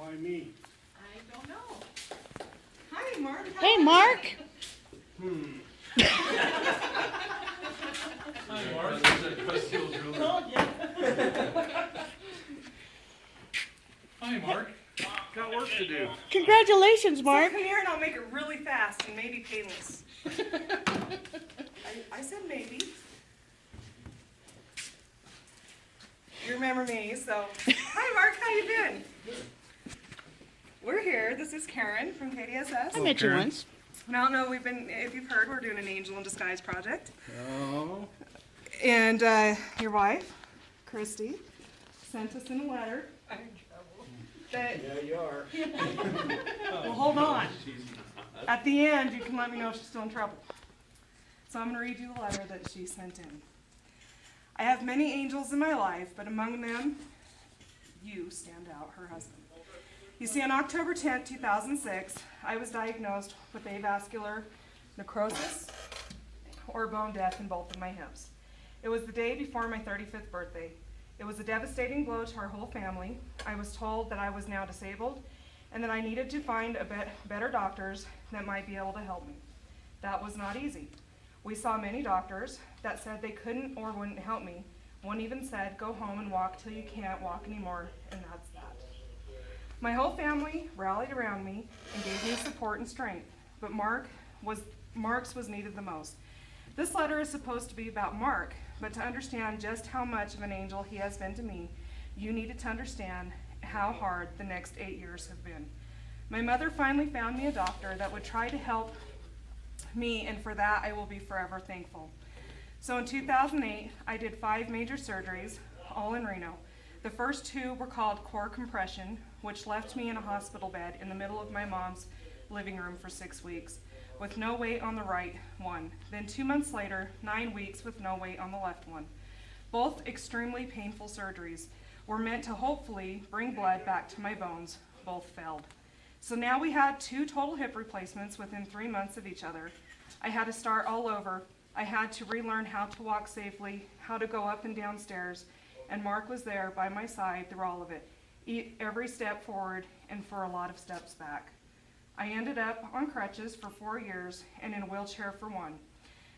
Why me? I don't know. Hi, Mark. Hey, Mark. Hi, Mark. Hi, Mark. Got work to do. Congratulations, Mark. So come here and I'll make it really fast and maybe painless. I said maybe. You remember me, so. Hi, Mark. How you doing? We're here. This is Karen from KDSS. I met you once. And I don't know, if you've heard, we're doing an Angel in Disguise project. Oh. And your wife, Christy, sent us in a letter. That, Yeah, you are. well, hold on. At the end, you can let me know if she's still in trouble. So I'm going to read you the letter that she sent in. I have many angels in my life, but among them, you stand out, her husband. You see, on October 10th, 2006, I was diagnosed with avascular necrosis, or bone death in both of my hips. It was the day before my 35th birthday. It was a devastating blow to our whole family. I was told that I was now disabled and that I needed to find better doctors that might be able to help me. That was not easy. We saw many doctors that said they couldn't or wouldn't help me. One even said, go home and walk till you can't walk anymore, and that's that. My whole family rallied around me and gave me support and strength, but Mark's was needed the most. This letter is supposed to be about Mark, but to understand just how much of an angel he has been to me, you needed to understand how hard the next 8 years have been. My mother finally found me a doctor that would try to help me, and for that I will be forever thankful. So in 2008, I did 5 major surgeries, all in Reno. The first 2 were called core compression, which left me in a hospital bed in the middle of my mom's living room for 6 weeks, with no weight on the right one. Then 2 months later, 9 weeks with no weight on the left one. Both extremely painful surgeries were meant to hopefully bring blood back to my bones. Both failed. So now we had 2 total hip replacements within 3 months of each other. I had to start all over. I had to relearn how to walk safely, how to go up and down stairs, and Mark was there by my side through all of it, every step forward and for a lot of steps back. I ended up on crutches for 4 years and in a wheelchair for 1.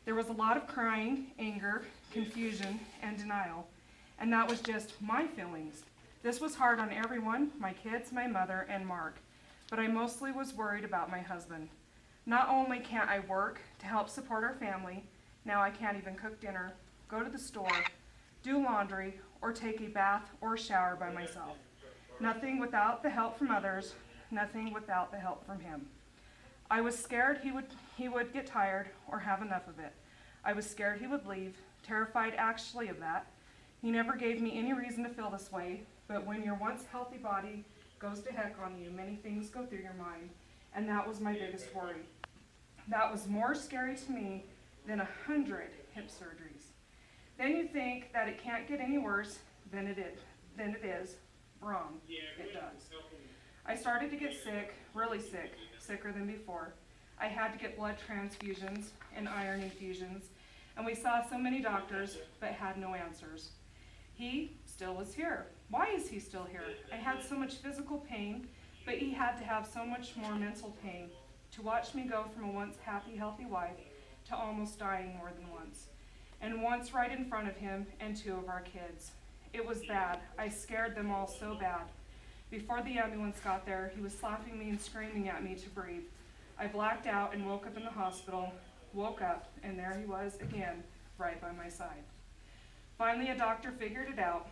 There was a lot of crying, anger, confusion, and denial, and that was just my feelings. This was hard on everyone, my kids, my mother, and Mark, but I mostly was worried about my husband. Not only can't I work to help support our family, now I can't even cook dinner, go to the store, do laundry, or take a bath or shower by myself. Nothing without the help from others, nothing without the help from him. I was scared he would get tired or have enough of it. I was scared he would leave, terrified actually of that. He never gave me any reason to feel this way, but when your once healthy body goes to heck on you, many things go through your mind, and that was my biggest worry. That was more scary to me than 100 hip surgeries. Then you think that it can't get any worse than it is. Wrong, it does. I started to get sick, really sick, sicker than before. I had to get blood transfusions and iron infusions, and we saw so many doctors but had no answers. He still is here. Why is he still here? I had so much physical pain, but he had to have so much more mental pain to watch me go from a once happy, healthy wife to almost dying more than once. And once right in front of him and 2 of our kids. It was bad. I scared them all so bad. Before the ambulance got there, he was slapping me and screaming at me to breathe. I blacked out and woke up in the hospital, woke up, and there he was again, right by my side. Finally, a doctor figured it out.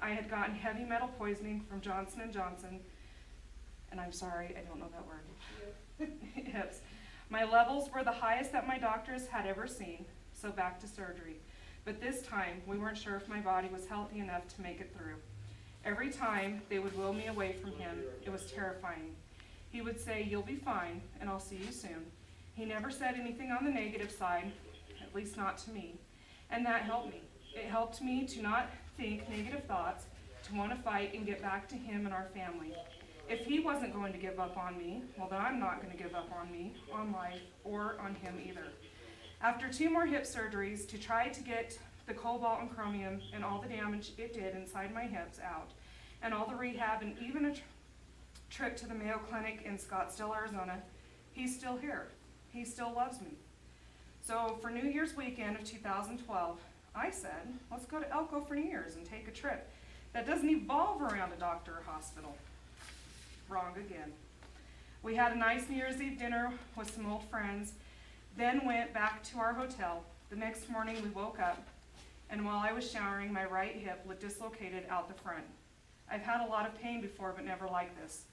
I had gotten heavy metal poisoning from Johnson & Johnson, and I'm sorry, I don't know that word. Hips. My levels were the highest that my doctors had ever seen, so back to surgery. But this time, we weren't sure if my body was healthy enough to make it through. Every time they would will me away from him, it was terrifying. He would say, "You'll be fine, and I'll see you soon." He never said anything on the negative side, at least not to me, and that helped me. It helped me to not think negative thoughts, to want to fight and get back to him and our family. If he wasn't going to give up on me, well then I'm not going to give up on me, on life, or on him either. After 2 more hip surgeries to try to get the cobalt and chromium and all the damage it did inside my hips out, and all the rehab and even trip to the Mayo Clinic in Scottsdale, Arizona, he's still here. He still loves me. So for New Year's weekend of 2012, I said, let's go to Elko for New Year's and take a trip that doesn't evolve around a doctor or hospital. Wrong again. We had a nice New Year's Eve dinner with some old friends, then went back to our hotel. The next morning we woke up, and while I was showering, my right hip looked dislocated out the front. I've had a lot of pain before, but never like this.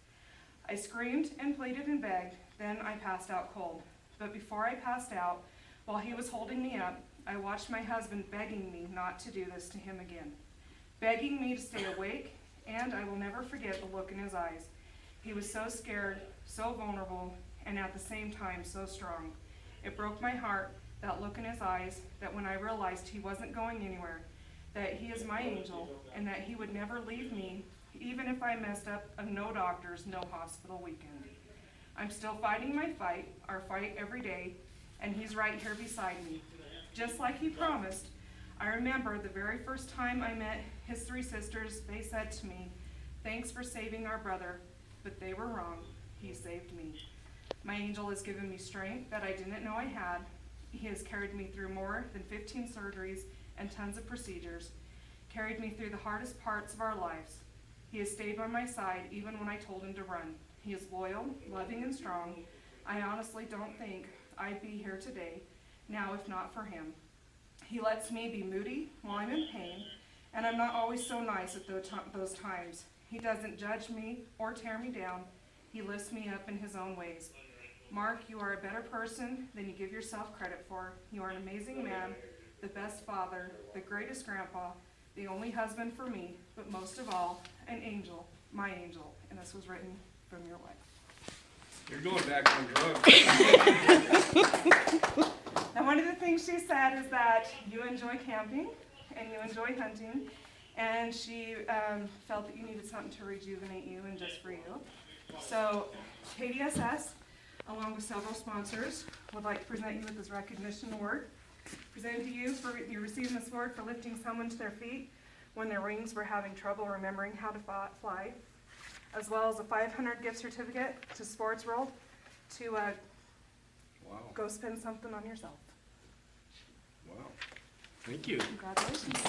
I screamed and pleaded and begged, then I passed out cold. But before I passed out, while he was holding me up, I watched my husband begging me not to do this to him again, begging me to stay awake, and I will never forget the look in his eyes. He was so scared, so vulnerable, and at the same time so strong. It broke my heart, that look in his eyes, that when I realized he wasn't going anywhere, that he is my angel, and that he would never leave me, even if I messed up a no doctors, no hospital weekend. I'm still fighting my fight, our fight every day, and he's right here beside me. Just like he promised, I remember the very first time I met his three sisters, they said to me, "Thanks for saving our brother," but they were wrong. He saved me. My angel has given me strength that I didn't know I had. He has carried me through more than 15 surgeries and tons of procedures, carried me through the hardest parts of our lives. He has stayed by my side even when I told him to run. He is loyal, loving, and strong. I honestly don't think I'd be here today now if not for him. He lets me be moody while I'm in pain, and I'm not always so nice at those times. He doesn't judge me or tear me down. He lifts me up in his own ways. Mark, you are a better person than you give yourself credit for. You are an amazing man, the best father, the greatest grandpa, the only husband for me, but most of all, an angel, my angel. And this was written from your wife. You're going back on drugs. Now, one of the things she said is that you enjoy camping and you enjoy hunting, and she felt that you needed something to rejuvenate you and just for you. So KDSS, along with several sponsors, would like to present you with this recognition award. Presented to you for you receiving this award for lifting someone to their feet when their wings were having trouble remembering how to fly, as well as a 500 gift certificate to Sports World to Wow. go spend something on yourself. Wow. Thank you. Congratulations.